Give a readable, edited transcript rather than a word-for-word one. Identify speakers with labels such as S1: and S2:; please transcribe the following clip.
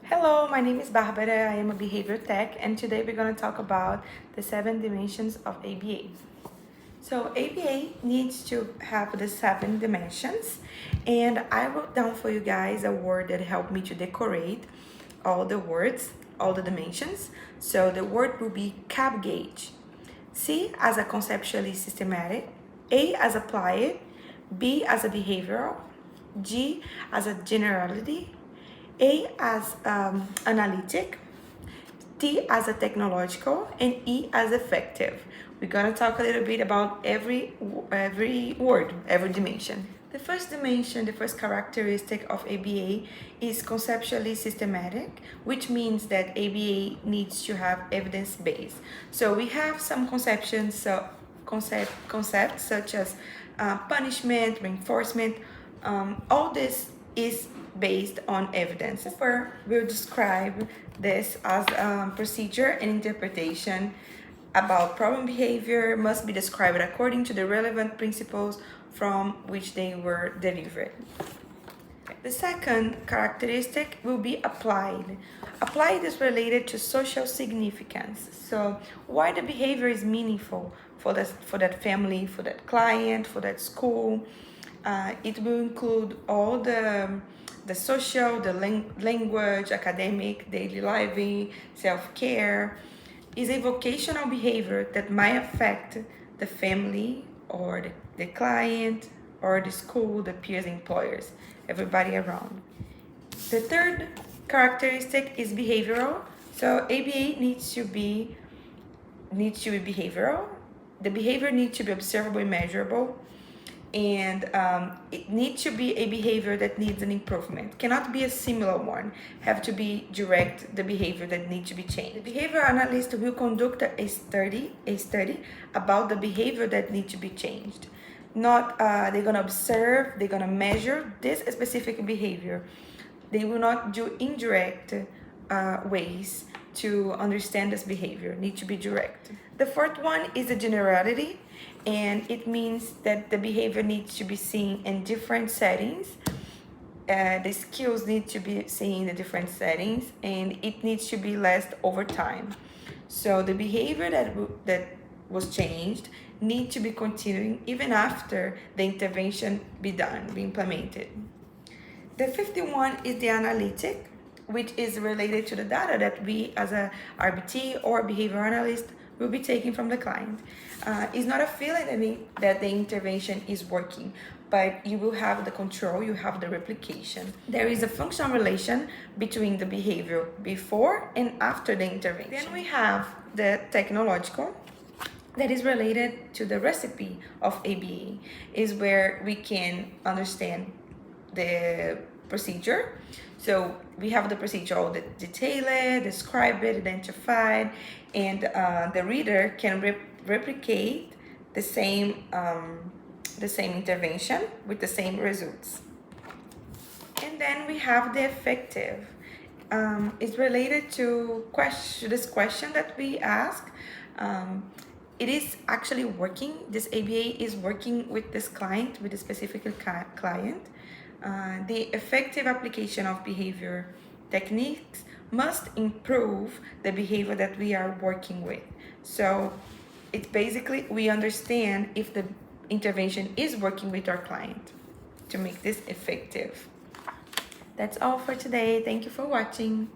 S1: Hello, my name is Barbara. I am a behavior tech, and today we're going to talk about the 7 dimensions of ABA. So ABA needs to have the 7 dimensions, and I wrote down for you guys a word that helped me to decorate all the words, all the dimensions. So the word will be cab gauge. C as a conceptually systematic, A as applied, B as a behavioral, G as a generality, A as analytic, T as a technological, and E as effective. We're gonna talk a little bit about every word, every dimension. The first dimension, the first characteristic of ABA is conceptually systematic, which means that ABA needs to have evidence base. So we have some conceptions, concepts such as punishment, reinforcement. All this is based on evidence. Hooper will describe this as procedure and interpretation about problem behavior must be described according to the relevant principles from which they were delivered. The second characteristic will be applied. Applied is related to social significance. So why the behavior is meaningful for that family, for that client, for that school. It will include all the social, the language, academic, daily living, self-care. Is a vocational behavior that might affect the family or the client or the school, the peers, employers, everybody around. The third characteristic is behavioral. So ABA needs to be behavioral. The behavior needs to be observable and measurable, and it needs to be a behavior that needs an improvement. Cannot be a similar one. Have to be direct the behavior that needs to be changed. The behavior analyst will conduct a study about the behavior that needs to be changed. Not they're gonna observe, they're gonna measure this specific behavior. They will not do indirect ways to understand this behavior. Need to be direct. The fourth one is a generality, and it means that the behavior needs to be seen in different settings. The skills need to be seen in the different settings, and it needs to be last over time. So the behavior that was changed need to be continuing even after the intervention be implemented. The 51 is the analytic, which is related to the data that we as a RBT or behavior analyst will be taking from the client. It's not a feeling that the intervention is working, but you will have the control, you have the replication. There is a functional relation between the behavior before and after the intervention. Then we have the technological, that is related to the recipe of ABA, is where we can understand the procedure. So we have the procedure all detailed, described, identified, and the reader can replicate the same intervention with the same results. And then we have the effective. It's related to this question that we ask. It is actually working. This ABA is working with this client, with a specific client. The effective application of behavior techniques must improve the behavior that we are working with. So it's basically we understand if the intervention is working with our client to make this effective. That's all for today. Thank you for watching.